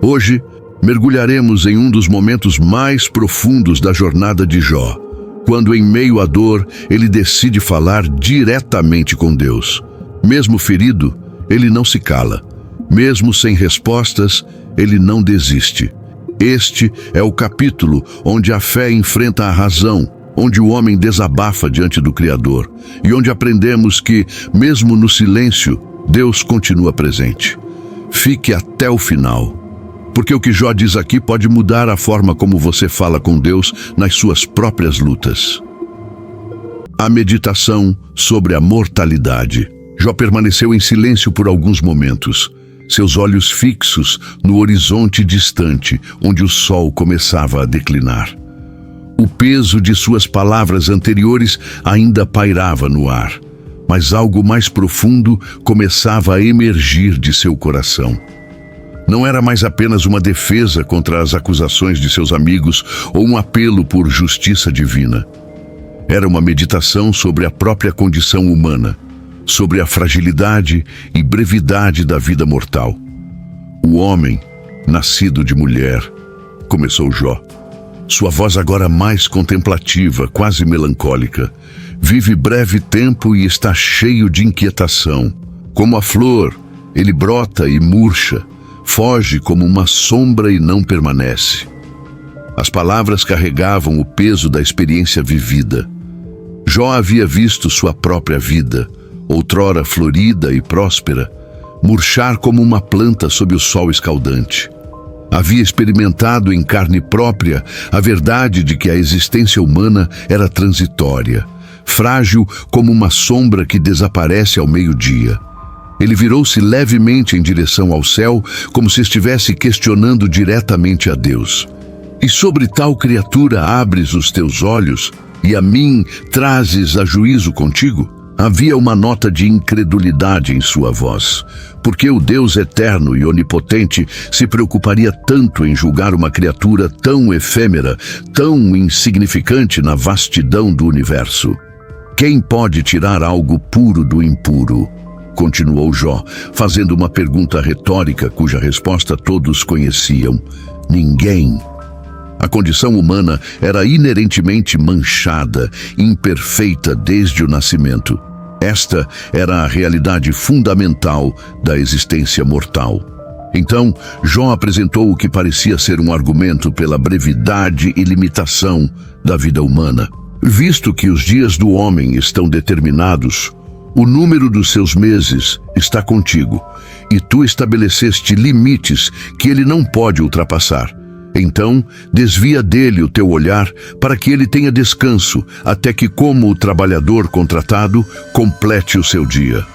Hoje, mergulharemos em um dos momentos mais profundos da jornada de Jó, quando em meio à dor, ele decide falar diretamente com Deus. Mesmo ferido, ele não se cala. Mesmo sem respostas, ele não desiste. Este é o capítulo onde a fé enfrenta a razão, onde o homem desabafa diante do Criador e onde aprendemos que, mesmo no silêncio, Deus continua presente. Fique até o final, porque o que Jó diz aqui pode mudar a forma como você fala com Deus nas suas próprias lutas. A meditação sobre a mortalidade. Jó permaneceu em silêncio por alguns momentos, seus olhos fixos no horizonte distante, onde o sol começava a declinar. O peso de suas palavras anteriores ainda pairava no ar, mas algo mais profundo começava a emergir de seu coração. Não era mais apenas uma defesa contra as acusações de seus amigos ou um apelo por justiça divina. Era uma meditação sobre a própria condição humana, sobre a fragilidade e brevidade da vida mortal. O homem, nascido de mulher, começou Jó. Sua voz agora mais contemplativa, quase melancólica, vive breve tempo e está cheio de inquietação. Como a flor, ele brota e murcha, foge como uma sombra e não permanece. As palavras carregavam o peso da experiência vivida. Jó havia visto sua própria vida, outrora florida e próspera, murchar como uma planta sob o sol escaldante. Havia experimentado em carne própria a verdade de que a existência humana era transitória, frágil como uma sombra que desaparece ao meio-dia. Ele virou-se levemente em direção ao céu, como se estivesse questionando diretamente a Deus. E sobre tal criatura abres os teus olhos, e a mim trazes a juízo contigo? Havia uma nota de incredulidade em sua voz, porque o Deus eterno e onipotente se preocuparia tanto em julgar uma criatura tão efêmera, tão insignificante na vastidão do universo. Quem pode tirar algo puro do impuro? Continuou Jó, fazendo uma pergunta retórica cuja resposta todos conheciam. Ninguém. A condição humana era inerentemente manchada, imperfeita desde o nascimento. Esta era a realidade fundamental da existência mortal. Então, Jó apresentou o que parecia ser um argumento pela brevidade e limitação da vida humana. Visto que os dias do homem estão determinados, o número dos seus meses está contigo, e tu estabeleceste limites que ele não pode ultrapassar. Então, desvia dele o teu olhar para que ele tenha descanso, até que, como o trabalhador contratado, complete o seu dia.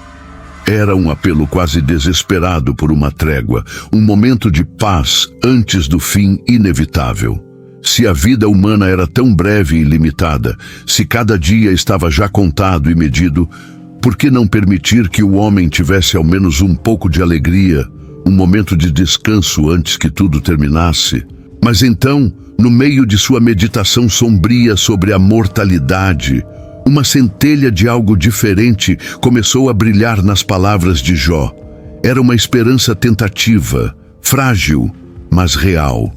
Era um apelo quase desesperado por uma trégua, um momento de paz antes do fim inevitável. Se a vida humana era tão breve e limitada, se cada dia estava já contado e medido, por que não permitir que o homem tivesse ao menos um pouco de alegria, um momento de descanso antes que tudo terminasse? Mas então, no meio de sua meditação sombria sobre a mortalidade, uma centelha de algo diferente começou a brilhar nas palavras de Jó. Era uma esperança tentativa, frágil, mas real.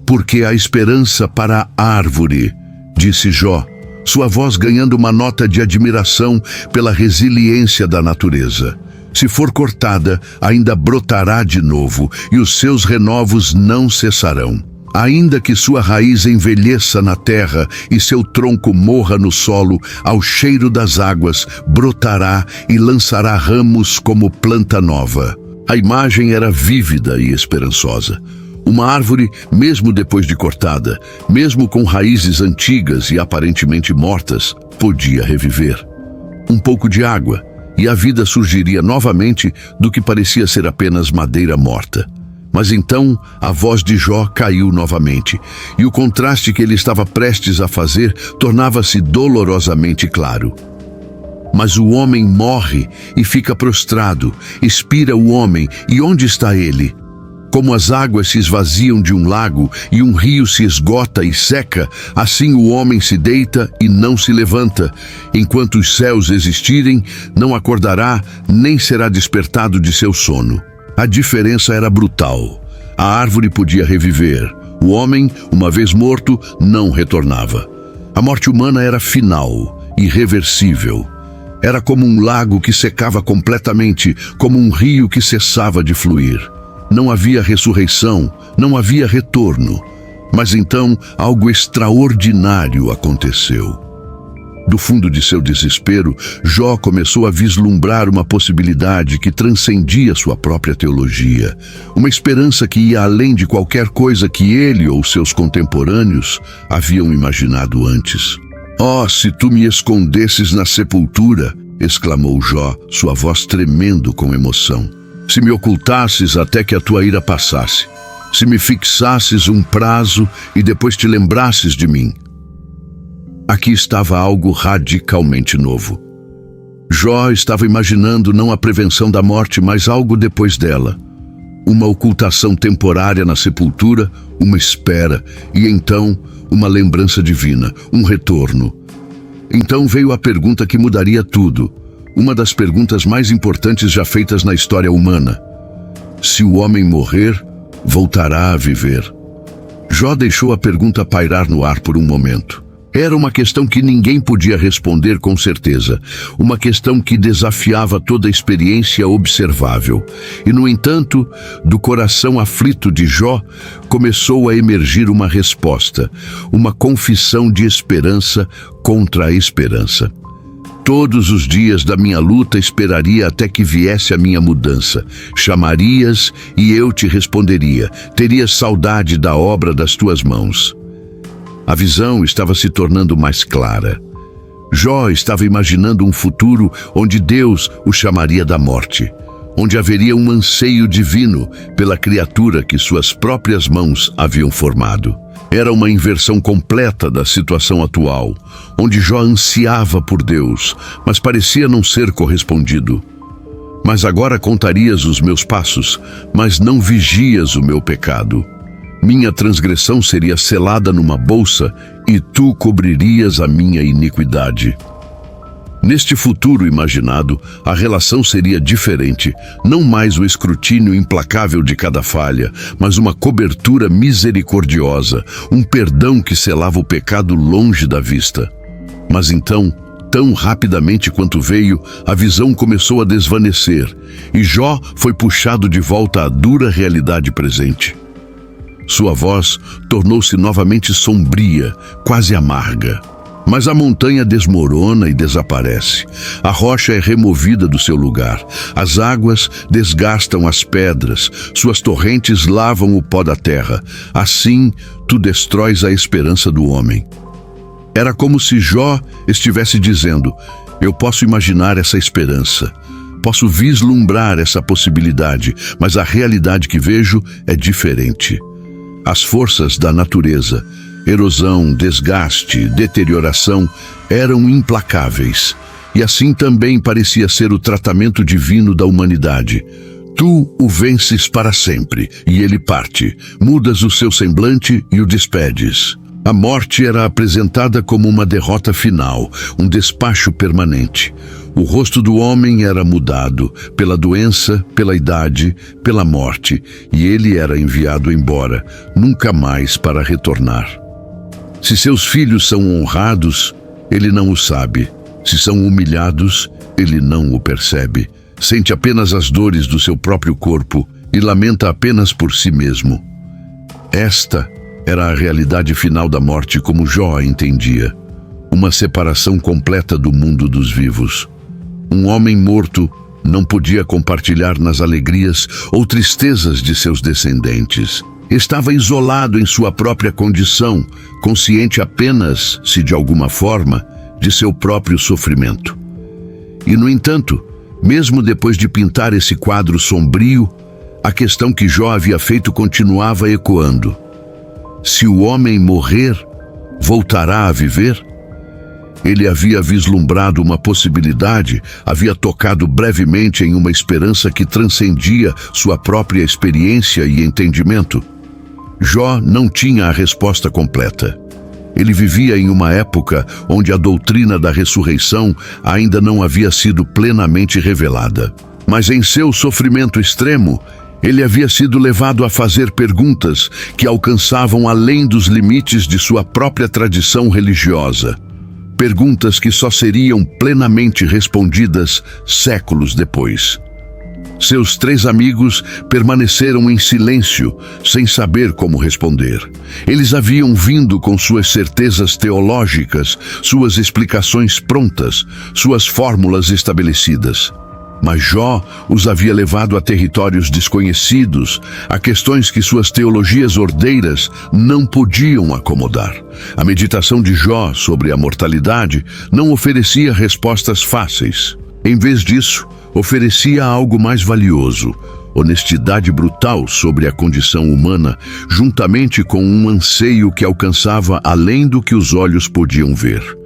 Porque a esperança para a árvore, disse Jó, sua voz ganhando uma nota de admiração pela resiliência da natureza. Se for cortada, ainda brotará de novo, e os seus renovos não cessarão. Ainda que sua raiz envelheça na terra e seu tronco morra no solo, ao cheiro das águas, brotará e lançará ramos como planta nova. A imagem era vívida e esperançosa. Uma árvore, mesmo depois de cortada, mesmo com raízes antigas e aparentemente mortas, podia reviver. Um pouco de água, e a vida surgiria novamente do que parecia ser apenas madeira morta. Mas então a voz de Jó caiu novamente, e o contraste que ele estava prestes a fazer tornava-se dolorosamente claro. Mas o homem morre e fica prostrado, expira o homem, e onde está ele? Como as águas se esvaziam de um lago e um rio se esgota e seca, assim o homem se deita e não se levanta. Enquanto os céus existirem, não acordará, nem será despertado de seu sono. A diferença era brutal. A árvore podia reviver. O homem, uma vez morto, não retornava. A morte humana era final, irreversível. Era como um lago que secava completamente, como um rio que cessava de fluir. Não havia ressurreição, não havia retorno. Mas então algo extraordinário aconteceu. Do fundo de seu desespero, Jó começou a vislumbrar uma possibilidade que transcendia sua própria teologia. Uma esperança que ia além de qualquer coisa que ele ou seus contemporâneos haviam imaginado antes. «Oh, se tu me escondesses na sepultura!» exclamou Jó, sua voz tremendo com emoção. «Se me ocultasses até que a tua ira passasse. Se me fixasses um prazo e depois te lembrasses de mim!» Aqui estava algo radicalmente novo. Jó estava imaginando não a prevenção da morte, mas algo depois dela. Uma ocultação temporária na sepultura, uma espera, e então uma lembrança divina, um retorno. Então veio a pergunta que mudaria tudo, uma das perguntas mais importantes já feitas na história humana. Se o homem morrer, voltará a viver? Jó deixou a pergunta pairar no ar por um momento. Era uma questão que ninguém podia responder com certeza, uma questão que desafiava toda a experiência observável. E, no entanto, do coração aflito de Jó, começou a emergir uma resposta, uma confissão de esperança contra a esperança. Todos os dias da minha luta esperaria até que viesse a minha mudança. Chamarias e eu te responderia. Terias saudade da obra das tuas mãos. A visão estava se tornando mais clara. Jó estava imaginando um futuro onde Deus o chamaria da morte, onde haveria um anseio divino pela criatura que suas próprias mãos haviam formado. Era uma inversão completa da situação atual, onde Jó ansiava por Deus, mas parecia não ser correspondido. Mas agora contarias os meus passos, mas não vigias o meu pecado. Minha transgressão seria selada numa bolsa e tu cobririas a minha iniquidade. Neste futuro imaginado, a relação seria diferente, não mais o escrutínio implacável de cada falha, mas uma cobertura misericordiosa, um perdão que selava o pecado longe da vista. Mas então, tão rapidamente quanto veio, a visão começou a desvanecer, e Jó foi puxado de volta à dura realidade presente. Sua voz tornou-se novamente sombria, quase amarga. Mas a montanha desmorona e desaparece. A rocha é removida do seu lugar. As águas desgastam as pedras. Suas torrentes lavam o pó da terra. Assim, tu destróis a esperança do homem. Era como se Jó estivesse dizendo: eu posso imaginar essa esperança. Posso vislumbrar essa possibilidade, mas a realidade que vejo é diferente. As forças da natureza, erosão, desgaste, deterioração, eram implacáveis. E assim também parecia ser o tratamento divino da humanidade. Tu o vences para sempre, e ele parte. Mudas o seu semblante e o despedes. A morte era apresentada como uma derrota final, um despacho permanente. O rosto do homem era mudado pela doença, pela idade, pela morte, e ele era enviado embora, nunca mais para retornar. Se seus filhos são honrados, ele não o sabe. Se são humilhados, ele não o percebe. Sente apenas as dores do seu próprio corpo e lamenta apenas por si mesmo. Esta era a realidade final da morte como Jó a entendia. Uma separação completa do mundo dos vivos. Um homem morto não podia compartilhar nas alegrias ou tristezas de seus descendentes. Estava isolado em sua própria condição, consciente apenas, se de alguma forma, de seu próprio sofrimento. E, no entanto, mesmo depois de pintar esse quadro sombrio, a questão que Jó havia feito continuava ecoando. Se o homem morrer, voltará a viver? Ele havia vislumbrado uma possibilidade, havia tocado brevemente em uma esperança que transcendia sua própria experiência e entendimento. Jó não tinha a resposta completa. Ele vivia em uma época onde a doutrina da ressurreição ainda não havia sido plenamente revelada. Mas em seu sofrimento extremo, Ele havia sido levado a fazer perguntas que alcançavam além dos limites de sua própria tradição religiosa. Perguntas que só seriam plenamente respondidas séculos depois. Seus 3 amigos permaneceram em silêncio, sem saber como responder. Eles haviam vindo com suas certezas teológicas, suas explicações prontas, suas fórmulas estabelecidas. Mas Jó os havia levado a territórios desconhecidos, a questões que suas teologias ordeiras não podiam acomodar. A meditação de Jó sobre a mortalidade não oferecia respostas fáceis. Em vez disso, oferecia algo mais valioso: honestidade brutal sobre a condição humana, juntamente com um anseio que alcançava além do que os olhos podiam ver.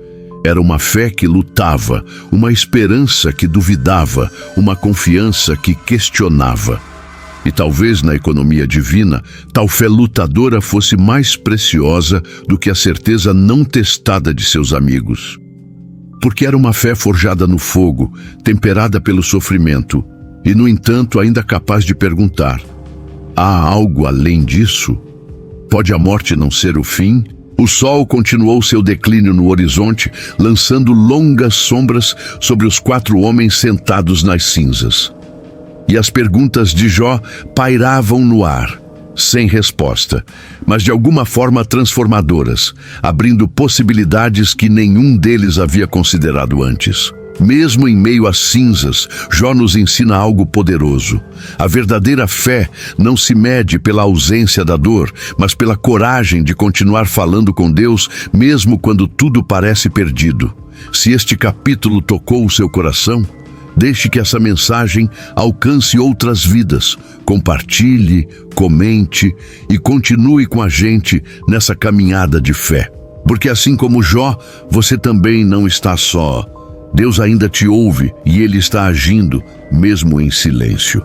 Era uma fé que lutava, uma esperança que duvidava, uma confiança que questionava. E talvez na economia divina, tal fé lutadora fosse mais preciosa do que a certeza não testada de seus amigos. Porque era uma fé forjada no fogo, temperada pelo sofrimento, e no entanto ainda capaz de perguntar: há algo além disso? Pode a morte não ser o fim? O sol continuou seu declínio no horizonte, lançando longas sombras sobre os 4 homens sentados nas cinzas. E as perguntas de Jó pairavam no ar, sem resposta, mas de alguma forma transformadoras, abrindo possibilidades que nenhum deles havia considerado antes. Mesmo em meio às cinzas, Jó nos ensina algo poderoso. A verdadeira fé não se mede pela ausência da dor, mas pela coragem de continuar falando com Deus, mesmo quando tudo parece perdido. Se este capítulo tocou o seu coração, deixe que essa mensagem alcance outras vidas. Compartilhe, comente e continue com a gente nessa caminhada de fé. Porque assim como Jó, você também não está só. Deus ainda te ouve e Ele está agindo, mesmo em silêncio.